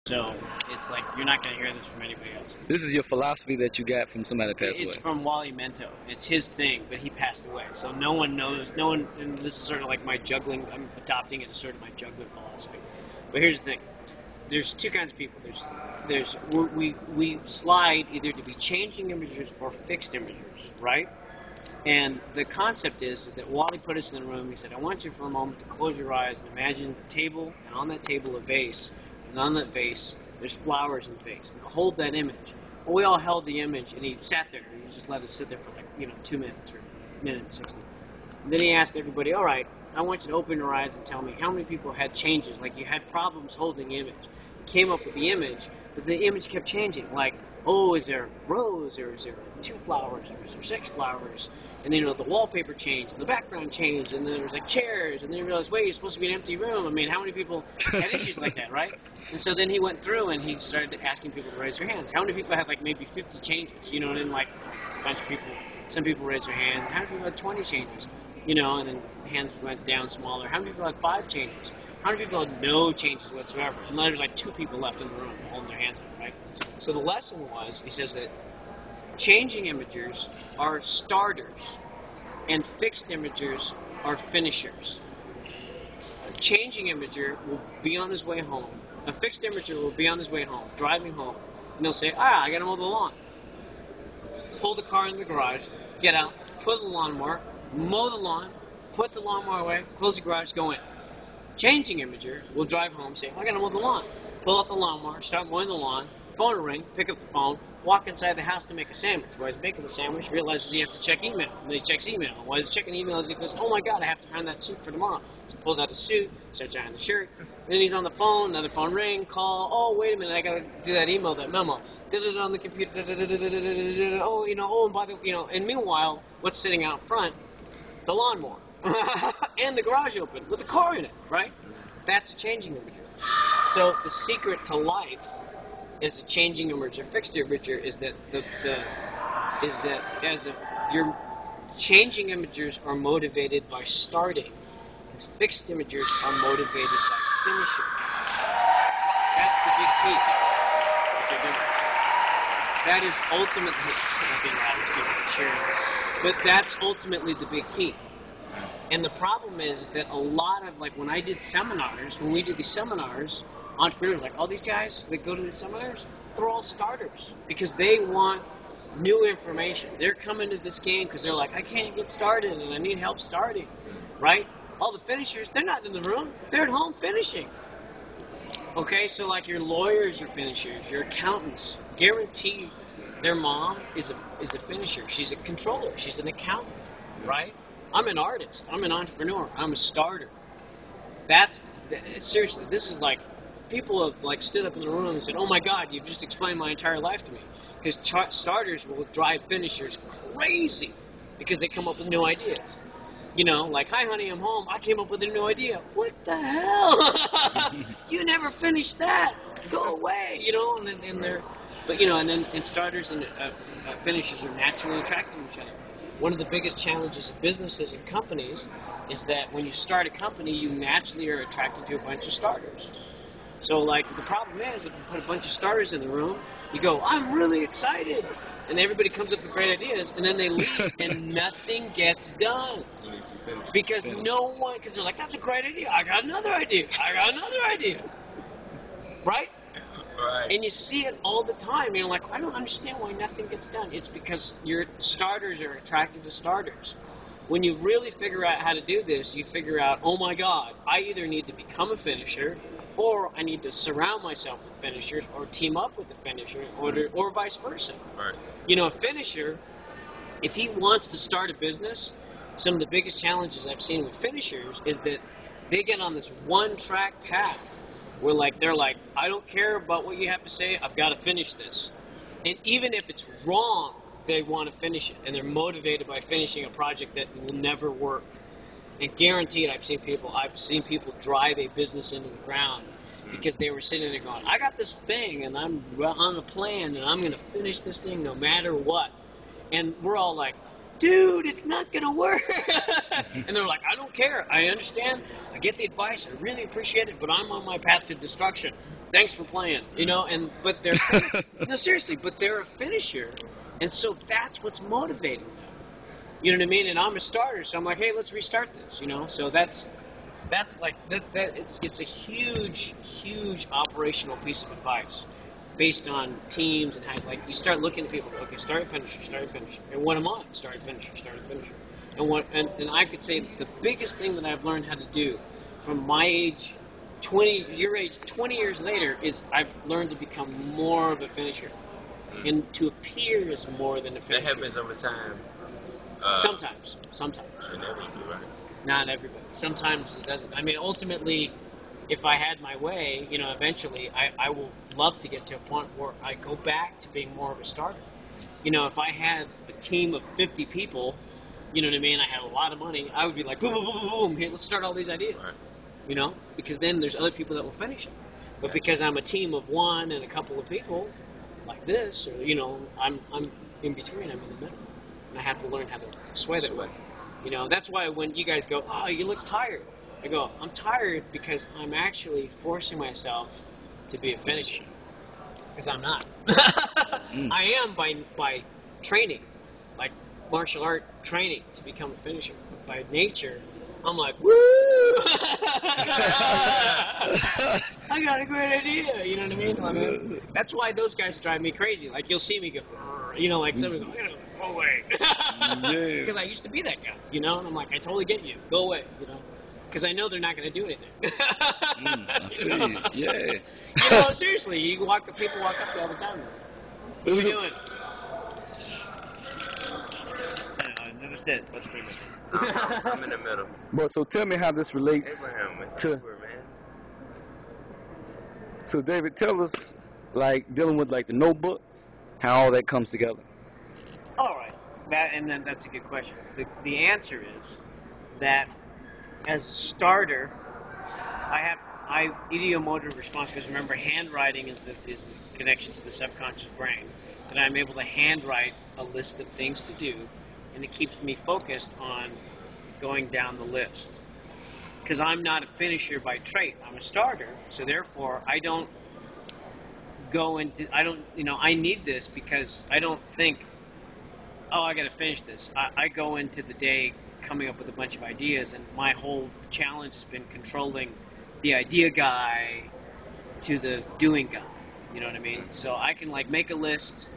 So it's like you're not going to hear this from anybody else. This is your philosophy that you got from somebody that passed away. It's from Wally Minto. It's his thing, but he passed away. So no one knows. No one. And this is sort of like my juggling. I'm adopting it as sort of my juggling philosophy. But here's the thing. There's two kinds of people. We slide either to be changing imagers or fixed imagers, right? And the concept is that Wally put us in the room. He said, I want you for a moment to close your eyes and imagine a table, and on that table a vase, and on that vase there's flowers in the vase. Now hold that image. Well, we all held the image, and he sat there, and he just let us sit there for 2 minutes or a minute and 60. And then he asked everybody, all right, I want you to open your eyes and tell me how many people had changes, like you had problems holding the image. Came up with the image, but the image kept changing. Like, oh, is there a rose, or is there 2 flowers, or is there 6 flowers? And then, the wallpaper changed, and the background changed, and then there was like chairs, and then you realized, wait, it's supposed to be an empty room. I mean, how many people had issues like that, right? And so then he went through and he started asking people to raise their hands. How many people had like maybe 50 changes, and then like a bunch of people, some people raised their hands, and how many people had 20 changes, and then hands went down smaller. How many people had 5 changes? How many people had no changes whatsoever? And there's like 2 people left in the room holding their hands up, right? So the lesson was, he says that changing imagers are starters, and fixed imagers are finishers. A changing imager will be on his way home. A fixed imager will be on his way home, driving home, and he'll say, I gotta mow the lawn. Pull the car in the garage, get out, put the lawnmower, mow the lawn, put the lawnmower away, close the garage, go in. Changing imager will drive home, say, I gotta mow the lawn. Pull out the lawnmower, start mowing the lawn, phone will ring, pick up the phone, walk inside the house to make a sandwich. While he's making the sandwich, realizes he has to check email. And then he checks email. And while he's checking email, he goes, oh my God, I have to iron that suit for tomorrow. So he pulls out his suit, starts ironing the shirt. And then he's on the phone, another phone ring, call, oh, wait a minute, I gotta do that email, that memo. Did it on the computer, oh, and by the, and meanwhile, what's sitting out front? The lawnmower. And the garage open with the car in it, right? That's a changing imager. So the secret to life is a changing imager. Fixed imager is that your changing imagers are motivated by starting, and fixed imagers are motivated by finishing. That's the big key. What they're doing. That is ultimately, but that's ultimately the big key. And the problem is that a lot of, like when I did seminars, when we did these seminars, entrepreneurs, like all these guys that go to these seminars, they're all starters because they want new information. They're coming to this game because they're like, I can't get started and I need help starting, right? All the finishers, they're not in the room. They're at home finishing. Okay, so like your lawyers are finishers, your accountants, guaranteed their mom is a finisher. She's a controller. She's an accountant, right? I'm an artist. I'm an entrepreneur. I'm a starter. Seriously, this is like, people have like stood up in the room and said, oh my God, you've just explained my entire life to me. Because starters will drive finishers crazy because they come up with new ideas. Like, hi honey, I'm home. I came up with a new idea. What the hell? You never finished that. Go away. And starters and finishers are naturally attracted to each other. One of the biggest challenges of businesses and companies is that when you start a company, you naturally are attracted to a bunch of starters. So, like, the problem is, if you put a bunch of starters in the room, you go, I'm really excited, and everybody comes up with great ideas, and then they leave, and nothing gets done. Because they're like, that's a great idea, I got another idea, right? Right. And you see it all the time. You're like, I don't understand why nothing gets done. It's because your starters are attracted to starters. When you really figure out how to do this, you figure out, oh my God, I either need to become a finisher, or I need to surround myself with finishers, or team up with a finisher, or vice versa. Right. A finisher, if he wants to start a business, some of the biggest challenges I've seen with finishers is that they get on this one-track path where they're like, I don't care about what you have to say, I've got to finish this. And even if it's wrong, they want to finish it, and they're motivated by finishing a project that will never work. And guaranteed, I've seen people drive a business into the ground because they were sitting there going, I got this thing, and I'm on a plan, and I'm going to finish this thing no matter what. And we're all like, dude, it's not going to work. And they're like, I don't care. I understand. I get the advice. I really appreciate it, but I'm on my path to destruction. thanks for playing, but they're no, seriously, but they're a finisher, and so that's what's motivating them. You know what I mean? And I'm a starter, so I'm like, hey, let's restart this. So that's like that. It's a huge operational piece of advice based on teams and how, like, you start looking at people. Okay, start finisher, and what am I? Start finisher. And I could say the biggest thing that I've learned how to do from my age, 20 years later, is I've learned to become more of a finisher and to appear as more than a finisher. That happens over time. Sometimes. Inevitably, right? Not everybody. Sometimes it doesn't. I mean, ultimately, if I had my way, eventually, I will love to get to a point where I go back to being more of a starter. If I had a team of 50 people, you know what I mean, I had a lot of money, I would be like, boom, boom, boom, boom, boom, here, let's start all these ideas. Right. Because then there's other people that will finish it. But because I'm a team of one and a couple of people, like this, or, I'm in between, I'm in the middle. And I have to learn how to sway that way. That's why when you guys go, oh, you look tired, I go, I'm tired because I'm actually forcing myself to be a finisher. Because I'm not. I am by training, like martial art training to become a finisher. But by nature, I'm like, woo! I got a great idea. You know what I mean? That's why those guys drive me crazy. Like, you'll see me go, like somebody go, go away. Because I used to be that guy, and I'm like, I totally get you. Go away, because I know they're not going to do anything. Yeah. Seriously, people walk up to you all the time. What are you doing? That's it. That's pretty much it. I'm in the middle. But so tell me how this relates Abraham, it's to. over, man. So David, tell us, like, dealing with like the notebook, how all that comes together. All right, that's a good question. The answer is that as a starter, I ideomotor response, because remember, handwriting is the connection to the subconscious brain, and I'm able to handwrite a list of things to do, and it keeps me focused on going down the list. Because I'm not a finisher by trait, I'm a starter, so therefore I don't go into, I need this because I don't think, oh, I got to finish this. I go into the day coming up with a bunch of ideas, and my whole challenge has been controlling the idea guy to the doing guy. You know what I mean? So I can like make a list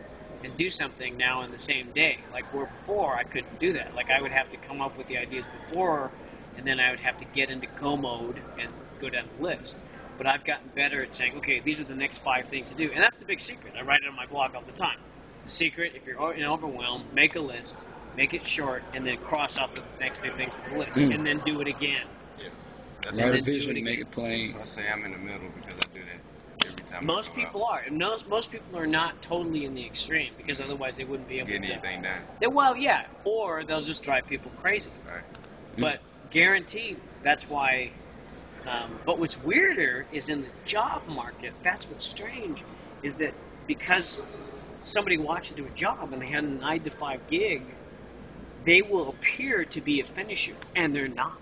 and do something now in the same day. Like where before I couldn't do that. Like I would have to come up with the ideas before, and then I would have to get into go mode and go down the list. But I've gotten better at saying, okay, these are the next 5 things to do. And that's the big secret. I write it on my blog all the time. The secret, if you're overwhelmed, make a list, make it short, and then cross off the next 2 things on the list. And then do it again. Yeah. Write a vision, make it plain. I say I'm in the middle because I do that every time. Most people are. And most people are not totally in the extreme, because otherwise they wouldn't be able Getting to. anything done. Well, yeah. Or they'll just drive people crazy. Right. But guaranteed, that's why. But what's weirder is in the job market, that's what's strange, is that because somebody walks into a job and they had a 9-to-5 gig, they will appear to be a finisher, and they're not.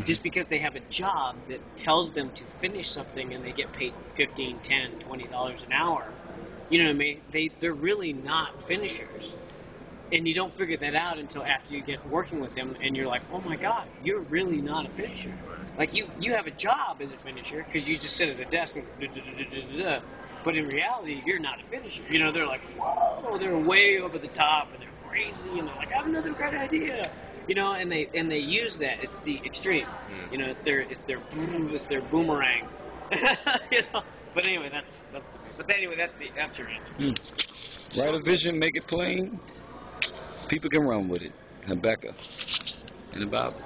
Just because they have a job that tells them to finish something and they get paid $15, $10, $20 an hour, you know what I mean? They're really not finishers. And you don't figure that out until after you get working with them, and you're like, oh my God, you're really not a finisher. Like you have a job as a finisher because you just sit at a desk and but in reality, you're not a finisher. They're like, whoa, they're way over the top and they're crazy, and they're like, I have another great idea. And they use that. It's the extreme. It's their boomerang. But anyway, that's your answer. Write a vision, make it plain. People can run with it. Rebecca in the Bible.